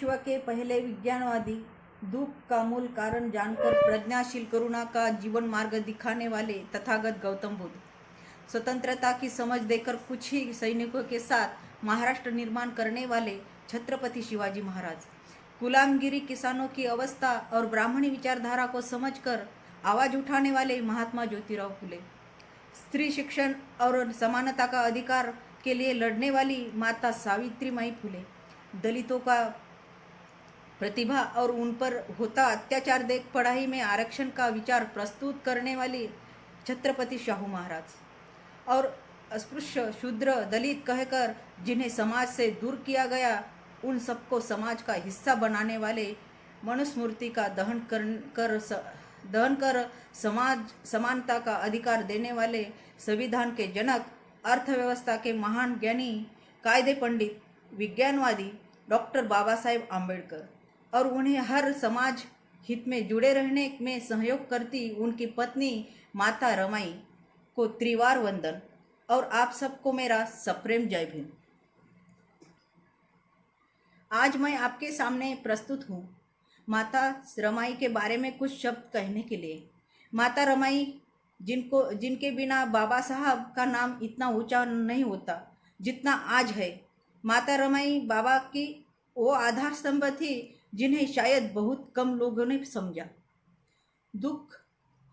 विश्व के पहले विज्ञानवादी, दुख का मूल कारण जानकर प्रज्ञाशील करुणा का जीवन मार्ग दिखाने वाले तथागत गौतम बुद्ध, स्वतंत्रता की समझ देकर कुछ ही सैनिकों के साथ महाराष्ट्र निर्माण करने वाले छत्रपति शिवाजी महाराज, गुलामगिरी किसानों की अवस्था और ब्राह्मणी विचारधारा को समझकर आवाज उठाने वाले महात्मा ज्योतिराव फुले, स्त्री शिक्षण और समानता का अधिकार के लिए लड़ने वाली माता सावित्रीबाई फुले, दलितों का प्रतिभा और उन पर होता अत्याचार देख पढ़ाई में आरक्षण का विचार प्रस्तुत करने वाली छत्रपति शाहू महाराज और अस्पृश्य शूद्र दलित कहकर जिन्हें समाज से दूर किया गया उन सबको समाज का हिस्सा बनाने वाले मनुस्मृति का दहन कर समाज समानता का अधिकार देने वाले संविधान के जनक, अर्थव्यवस्था के महान ज्ञानी, कायदे पंडित, विज्ञानवादी डॉक्टर बाबा साहेब आम्बेडकर और उन्हें हर समाज हित में जुड़े रहने में सहयोग करती उनकी पत्नी माता रमाई को त्रिवार वंदन और आप सबको मेरा सप्रेम जय भीम। आज मैं आपके सामने प्रस्तुत हूँ माता रमाई के बारे में कुछ शब्द कहने के लिए। माता रमाई जिनके बिना बाबा साहब का नाम इतना ऊंचा नहीं होता जितना आज है। माता रमाई बाबा की वो आधार स्तंभ थी जिन्हें शायद बहुत कम लोगों ने समझा। दुख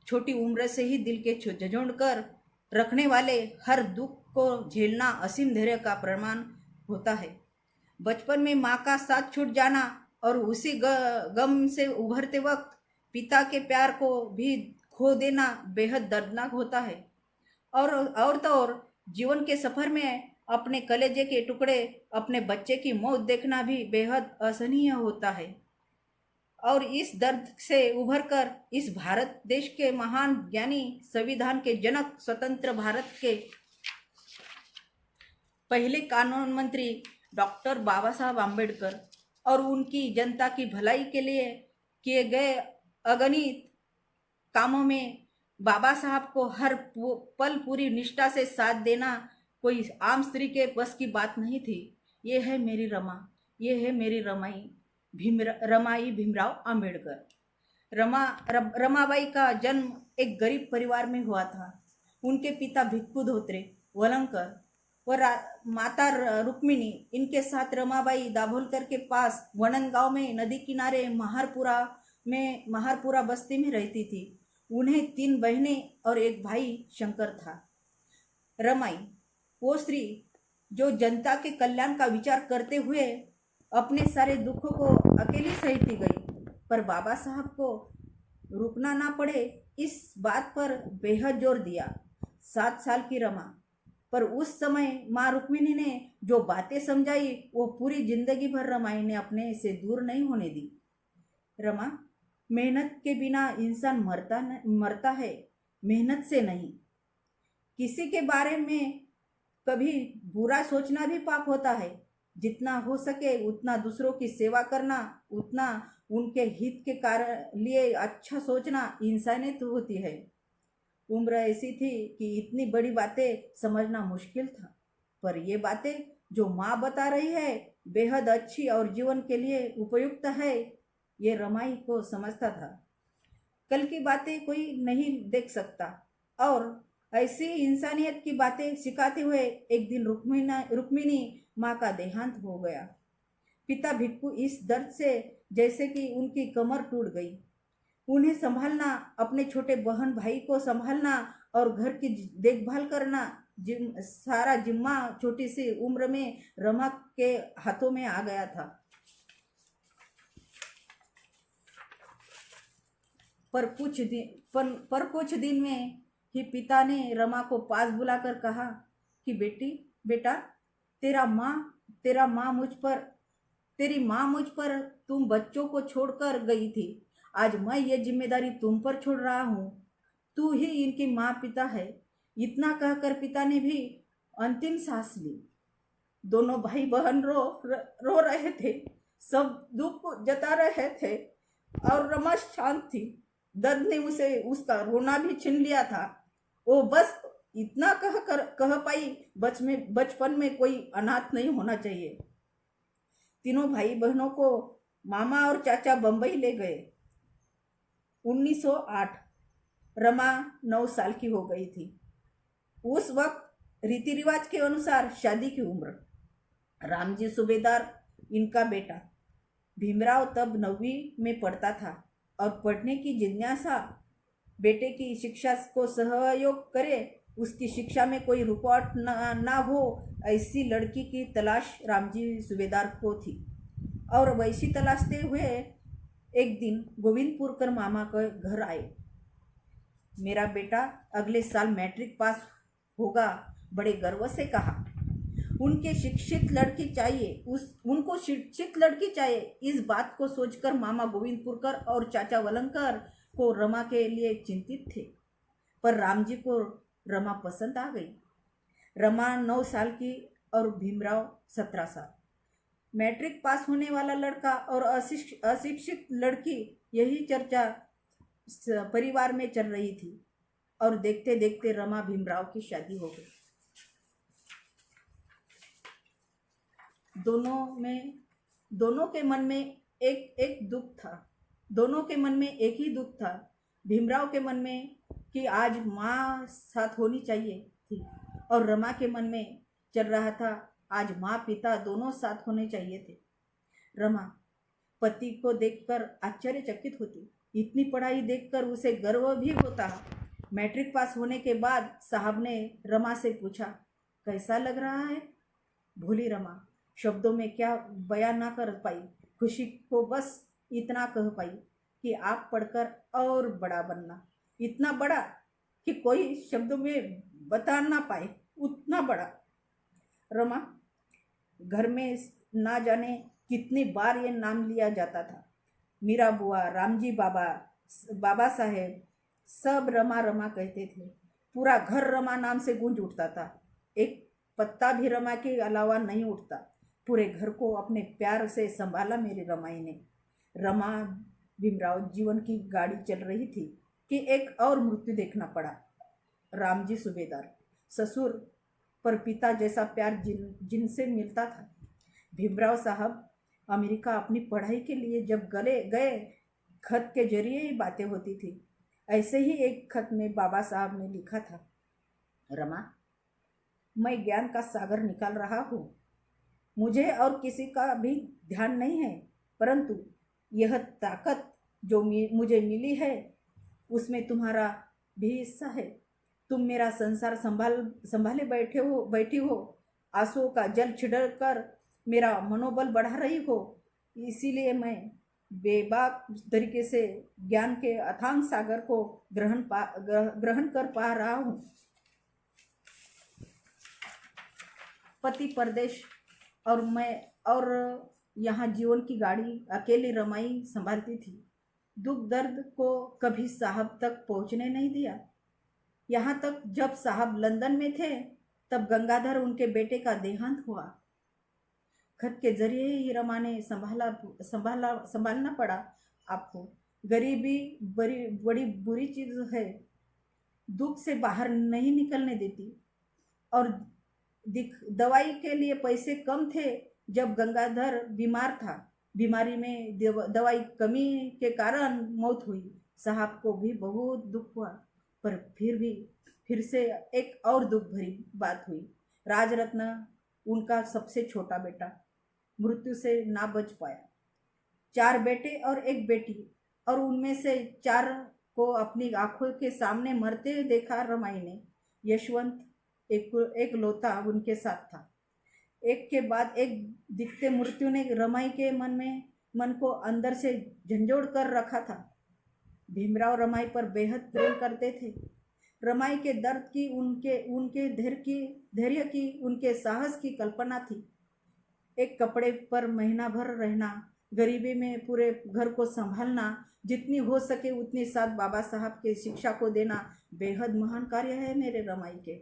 छोटी उम्र से ही दिल के झंझोड़ कर रखने वाले हर दुख को झेलना असीम धैर्य का प्रमाण होता है। बचपन में माँ का साथ छूट जाना और उसी गम से उभरते वक्त पिता के प्यार को भी खो देना बेहद दर्दनाक होता है। और तो और जीवन के सफर में अपने कलेजे के टुकड़े अपने बच्चे की मौत देखना भी बेहद असहनीय होता है। और इस दर्द से उभरकर इस भारत देश के महान ज्ञानी, संविधान के जनक, स्वतंत्र भारत के पहले कानून मंत्री डॉक्टर बाबा साहब आम्बेडकर और उनकी जनता की भलाई के लिए किए गए अगणित कामों में बाबा साहब को हर पल पूरी निष्ठा से साथ देना कोई आम स्त्री के बस की बात नहीं थी। ये है मेरी रमा, ये है मेरी रमाई भीमराव आम्बेडकर। रमाबाई का जन्म एक गरीब परिवार में हुआ था। उनके पिता भिक्खू धोत्रे वलंकर व माता रुक्मिणी, इनके साथ रमाबाई दाभोलकर के पास वननगांव में नदी किनारे महारपुरा बस्ती में रहती थी। उन्हें 3 बहनें और एक भाई शंकर था। रमाई वो स्त्री जो जनता के कल्याण का विचार करते हुए अपने सारे दुखों को अकेली सहती गई, पर बाबा साहब को रुकना ना पड़े इस बात पर बेहद जोर दिया। 7 साल की रमा पर उस समय माँ रुक्मिणी ने जो बातें समझाई वो पूरी जिंदगी भर रमाई ने अपने से दूर नहीं होने दी। रमा, मेहनत के बिना इंसान मरता है, मेहनत से नहीं। किसी के बारे में कभी बुरा सोचना भी पाप होता है। जितना हो सके उतना दूसरों की सेवा करना, उतना उनके हित के कारण लिए अच्छा सोचना इंसानियत होती है। उम्र ऐसी थी कि इतनी बड़ी बातें समझना मुश्किल था, पर ये बातें जो माँ बता रही है बेहद अच्छी और जीवन के लिए उपयुक्त है, ये रमाई को समझता था। कल की बातें कोई नहीं देख सकता और ऐसी इंसानियत की बातें सिखाते हुए एक दिन रुक्मिणी माँ का देहांत हो गया। पिता भिक्खू इस दर्द से जैसे कि उनकी कमर टूट गई। उन्हें संभालना, अपने छोटे बहन भाई को संभालना और घर की देखभाल करना, सारा जिम्मा छोटी सी उम्र में रमा के हाथों में आ गया था। पर कुछ दिन में ही पिता ने रमा को पास बुलाकर कहा कि बेटा तेरी माँ मुझ पर तुम बच्चों को छोड़कर गई थी। आज मैं ये जिम्मेदारी तुम पर छोड़ रहा हूँ। तू ही इनकी माँ पिता है। इतना कहकर पिता ने भी अंतिम सांस ली। दोनों भाई बहन रो रहे थे, सब दुख जता रहे थे और रमा शांत थी। दर्द ने उसे उसका रोना भी छीन लिया था। वो बस इतना कह पाई, बचपन में कोई अनाथ नहीं होना चाहिए। तीनों भाई बहनों को मामा और चाचा बंबई ले गए। 1908 रमा 9 साल की हो गई थी। उस वक्त रीति रिवाज के अनुसार शादी की उम्र। रामजी सूबेदार इनका बेटा। भीमराव तब 9वीं में पढ़ता था और पढ़ने की जिज्ञासा, बेटे की शिक्षा को सहयोग करे, उसकी शिक्षा में कोई रुकावट ना हो, ऐसी लड़की की तलाश रामजी सूबेदार को थी। और वैसी तलाशते हुए एक दिन गोविंदपुर कर मामा के घर आए। मेरा बेटा अगले साल मैट्रिक पास होगा, बड़े गर्व से कहा। उनको शिक्षित लड़की चाहिए, इस बात को सोचकर मामा गोविंदपुरकर और चाचा वलंकर को रमा के लिए चिंतित थे। पर रामजी को रमा पसंद आ गई। रमा 9 साल की और भीमराव 17 साल। मैट्रिक पास होने वाला लड़का और अशिक्षित लड़की, यही चर्चा परिवार में चल रही थी। और देखते देखते रमा भीमराव की शादी हो गई। दोनों के मन में एक दुख था। दोनों के मन में एक ही दुख था। भीमराव के मन में कि आज माँ साथ होनी चाहिए थी, और रमा के मन में चल रहा था आज माँ पिता दोनों साथ होने चाहिए थे। रमा पति को देखकर आश्चर्यचकित होती। इतनी पढ़ाई देखकर उसे गर्व भी होता। मैट्रिक पास होने के बाद साहब ने रमा से पूछा, कैसा लग रहा है? भोली रमा शब्दों में क्या बयान ना कर पाई। खुशी को बस इतना कह पाई कि आप पढ़कर और बड़ा बनना, इतना बड़ा कि कोई शब्दों में बता ना पाए, उतना बड़ा। रमा घर में ना जाने कितनी बार ये नाम लिया जाता था। मीरा बुआ, रामजी बाबा, बाबा साहेब, सब रमा रमा कहते थे। पूरा घर रमा नाम से गूंज उठता था। एक पत्ता भी रमा के अलावा नहीं उठता। पूरे घर को अपने प्यार से संभाला मेरी रमाई ने। रमा भीमराव जीवन की गाड़ी चल रही थी कि एक और मृत्यु देखना पड़ा। रामजी सूबेदार ससुर पर पिता जैसा प्यार जिनसे मिलता था। भीमराव साहब अमेरिका अपनी पढ़ाई के लिए जब गए, खत के जरिए ही बातें होती थी। ऐसे ही एक खत में बाबा साहब ने लिखा था, रमा मैं ज्ञान का सागर निकाल रहा हूँ। मुझे और किसी का भी ध्यान नहीं है, परंतु यह ताकत जो मुझे मिली है उसमें तुम्हारा भी हिस्सा है। तुम मेरा संसार संभाले बैठी हो, आंसुओं का जल छिड़क कर मेरा मनोबल बढ़ा रही हो। इसीलिए मैं बेबाक तरीके से ज्ञान के अथांग सागर को ग्रहण कर पा रहा हूँ। पति परदेश और मैं और यहाँ जीवन की गाड़ी अकेली रमाई संभालती थी। दुख दर्द को कभी साहब तक पहुँचने नहीं दिया। यहाँ तक जब साहब लंदन में थे तब गंगाधर उनके बेटे का देहांत हुआ। खत के जरिए ही रमा ने संभालना पड़ा आपको। गरीबी बड़ी बुरी चीज है, दुख से बाहर नहीं निकलने देती। और दवाई के लिए पैसे कम थे जब गंगाधर बीमार था। बीमारी में दवाई कमी के कारण मौत हुई। साहब को भी बहुत दुख हुआ, पर फिर से एक और दुख भरी बात हुई। राजरत्न उनका सबसे छोटा बेटा मृत्यु से ना बच पाया। 4 बेटे और 1 बेटी, और उनमें से 4 को अपनी आंखों के सामने मरते देखा रमाई ने। यशवंत एक लौता उनके साथ था। एक के बाद एक दिखते मृत्यु ने रमाई के मन को अंदर से झंझोड़ कर रखा था। भीमराव रमाई पर बेहद प्रेम करते थे। रमाई के दर्द की, उनके धैर्य की, उनके साहस की कल्पना थी। एक कपड़े पर महीना भर रहना, गरीबी में पूरे घर को संभालना, जितनी हो सके उतनी साथ बाबा साहब के शिक्षा को देना बेहद महान कार्य है मेरे रमाई के।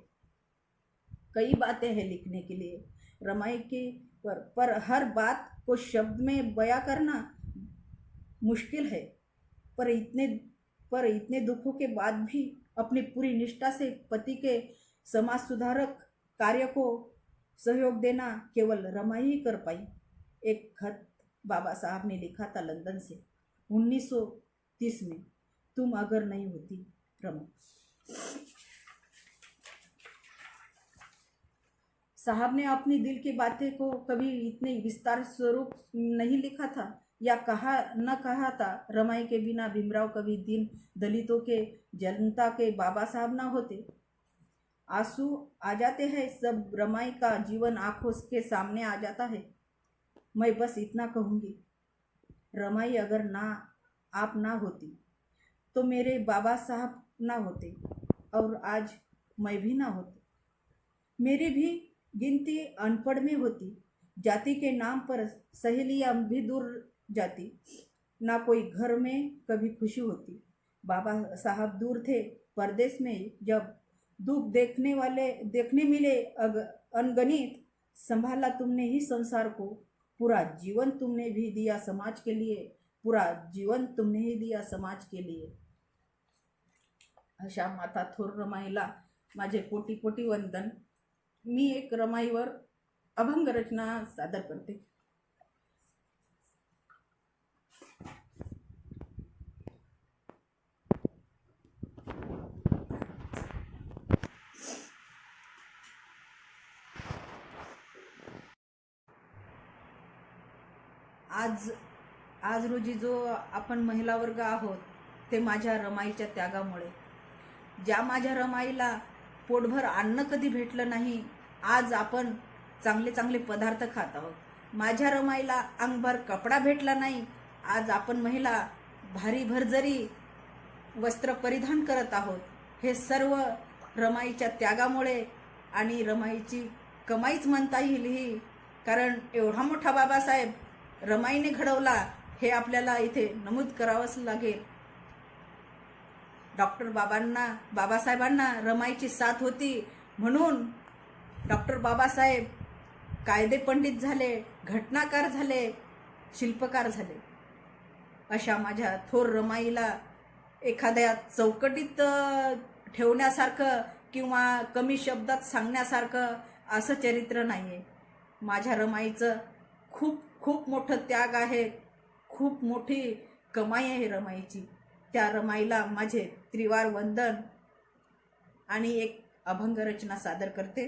कई बातें हैं लिखने के लिए रमाई की, पर हर बात को शब्द में बयां करना मुश्किल है। पर इतने दुखों के बाद भी अपनी पूरी निष्ठा से पति के समाज सुधारक कार्य को सहयोग देना केवल रमाई ही कर पाई। एक खत बाबा साहब ने लिखा था लंदन से 1930 में, तुम अगर नहीं होती रमा। साहब ने अपनी दिल की बातें को कभी इतने विस्तार स्वरूप नहीं लिखा था या कहा था। रमाई के बिना भीमराव कभी दिन दलितों के, जनता के बाबा साहब ना होते। आंसू आ जाते हैं, सब रमाई का जीवन आंखों के सामने आ जाता है। मैं बस इतना कहूँगी, रमाई अगर आप ना होती तो मेरे बाबा साहब ना होते और आज मैं भी ना होती। मेरी भी गिनती अनपढ़ में होती, जाति के नाम पर सहेलियां भी दूर जाती, ना कोई घर में कभी खुशी होती। बाबा साहब दूर थे परदेश में, जब दुख देखने मिले अनगणित, संभाला तुमने ही संसार को, पूरा जीवन तुमने भी दिया समाज के लिए, पूरा जीवन तुमने ही दिया समाज के लिए। अशा माता थोर रमाईला माझे कोटी कोटी वंदन। मी एक रमाईवर अभंग रचना सादर करते। आज रोजी जो आपण महिला वर्ग आहोत ते माझ्या रमाईच्या त्यागामुळे। ज्या माझ्या रमाईला पोटभर अन्न कधी भेटलं नाही, आज आपण चांगले चांगले पदार्थ खात आहोत। माझ्या रमाईला अंगभर कपडा भेटला नाही, आज आपण महिला भारी भरजरी वस्त्र परिधान करत आहोत। हे सर्व रमाईच्या त्यागामुळे आणि रमाईची कमाईच म्हणता येईल ही, कारण एवढा मोठा बाबासाहेब रमाईने घडवला हे आपल्याला इथे नमूद करावंच लागेल। डॉक्टर बाबासाहेबांना रमाईची साथ होती, म्हणून डॉक्टर बाबासाहेब कायदे पंडित झाले, घटनाकार झाले, शिल्पकार झाले। अशा माझ्या थोर रमाईला एखाद्या चौकटीत ठेवण्यासारखं किंवा कमी शब्दात सांगण्यासारखं असं चरित्र नाहीये। माझ्या रमाईचं खूप खूप मोठं त्याग आहे, खूप मोठी कमाई आहे रमाईची। त्या रमाईला माझे त्रिवार वंदन आणि एक अभंग रचना सादर करते।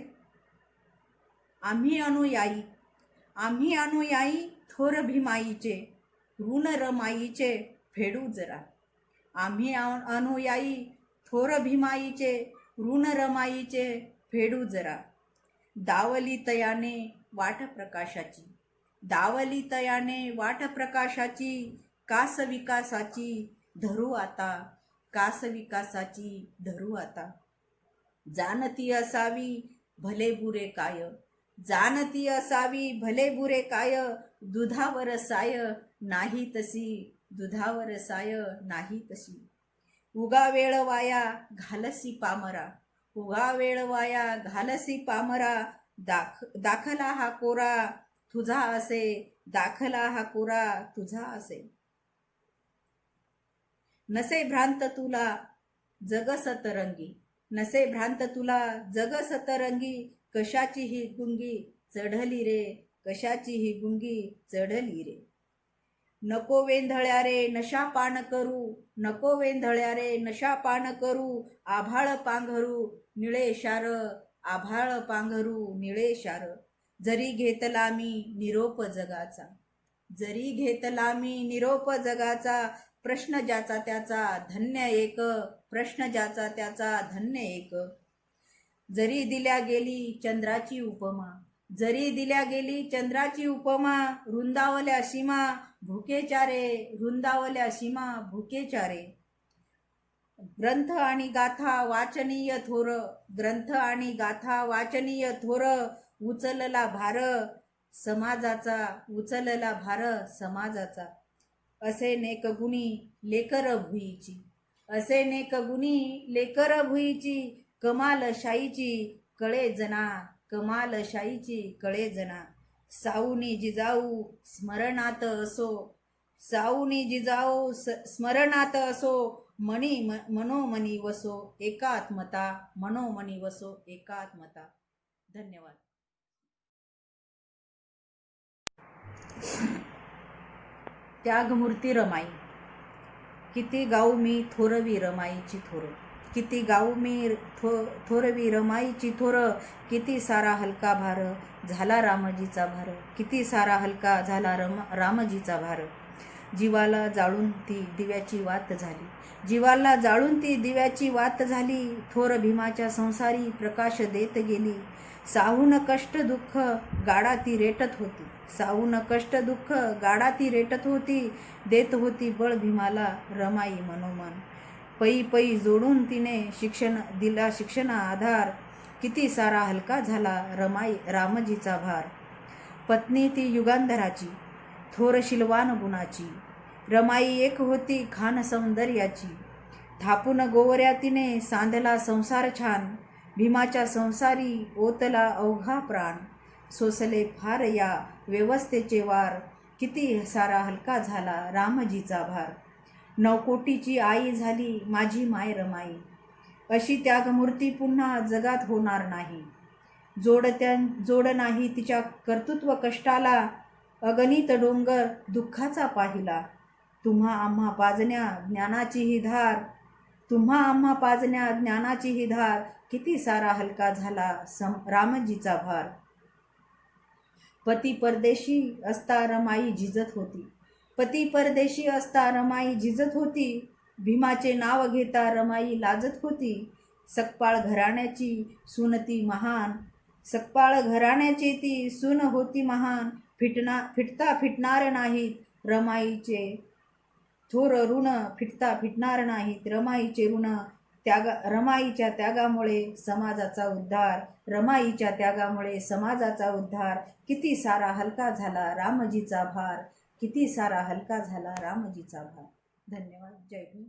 आम्ही अनुयायी थोर भीमाईचे, ऋण रमाईचे फेडू जरा। आम्ही अनुयायी थोर भीमाईचे, ऋण रमाईचे फेडू जरा। दावली तयाने वाट प्रकाशाची, दावली तयाने वाट प्रकाशाची, कास विकासाची धरू आता, कास विकासाची धरू आता। जानती असावी भले बुरे काय, जानती असावी भले बुरे काय, दुधावर साय नाही तशी, दुधावर साय नाही तशी। उगा वेळ वाया घालसी पामरा, उगा वेळ वाया घालसी पामरा, दाखला हा कोरा तुझा असे, दाखला हा कोरा तुझा असे। नसे भ्रांत तुला जग सतरंगी, नसे भ्रांत तुला जग सतरंगी, कशाची ही गुंगी चढली रे, कशाची ही गुंगी चढली रे। नको वेंधळ्या रे नशा पान करू, नको वेंधळ्या रे नशा पान करू, आभाळ पांघरू निळे शार, आभाळ पांघरू निळे शार। जरी घेतला मी निरोप जगाचा, जरी घेतला मी निरोप जगाचा, प्रश्न ज्याचा त्याचा धन्य एक, प्रश्न ज्याचा त्याचा धन्य एक। जरी दिल्या गेली चंद्राची उपमा, जरी दिल्या गेली चंद्राची उपमा, रुंदावल्या सीमा भुकेच्या रे, रुंदावल्या सीमा भुकेच्या रे। ग्रंथ आणि गाथा वाचनीय थोर, ग्रंथ आणि गाथा वाचनीय थोर, उचलला भार समाजाचा, उचलला भार समाजाचा। असे नेक गुणी लेकर भुईची, असे नेक गुणी लेकर भुईची, कमाल शाईची कळे जना, कमाल शाईची कळे जना। साऊनी जिजाऊ स्मरणात असो, साऊनी जिजाऊ स्मरणात असो, मनोमनी वसो एकात्मता, मनोमनी वसो एकात्मता। धन्यवाद। त्यागमूर्ती रमाई. किती गाऊ मी थोरवी रमाईची थोर. किती गाऊ मी थोरवी रमाईची थोर. किती सारा हलका भार झाला रामजीचा भार. किती सारा हलका झाला रामजीचा भार. जीवाला जाळून ती दिव्याची वात झाली. जीवाला जाळून ती दिव्याची वात झाली. थोर भीमाच्या संसारी प्रकाश देत गेली. साहून कष्ट दुःख गाडा ती रेटत होती. साहून कष्ट दुःख गाडा ती रेटत होती. देत होती बळ भीमाला रमाई मनोमन. पै पै जोडून तिने शिक्षण आधार. किती सारा हलका झाला रामजीचा भार. पत्नी ती युगांधराची थोर शिलवान गुणाची. रमाई एक होती खान सौंदर्याची. थापून गोवऱ्या तिने सांधला संसार छान. भीमाच्या संसारी ओतला अवघा प्राण. सोसले फार या व्यवस्थेचे वार. किती सारा हलका झाला रामजीचा भार. 9 कोटीची आई झाली माझी माय रमाई. अशी त्यागमूर्ती पुन्हा जगात होणार नाही. जोड नाही तिच्या कर्तृत्व कष्टाला. अगणित डोंगर दुःखाचा पाहिला. तुम्हा आम्हा पाजण्या ज्ञानाची ही धार. तुम्हा आम्हा पाजण्या ज्ञानाची ही धार. किती सारा हलका झाला रामजीचा भार. पती परदेशी असता रमाई झिजत होती. पती परदेशी असता रमाई झिजत होती. भीमाचे नाव घेता रमाई लाजत होती. सकपाळ घराण्याची सून ती महान. सकपाळ घराण्याची ती सून होती महान. फिटता फिटणार नाहीत रमाईचे थोर ऋण. फिटता फिटणार नाहीत रमाईचे ऋण. रमाईच्या त्यागामुळे समाजाचा उद्धार. रमाईच्या त्यागामुळे समाजाचा उद्धार. किती सारा हलका झाला रामजीचा भार. किती सारा हलका झाला रामजीचा भार. धन्यवाद. जय भीम.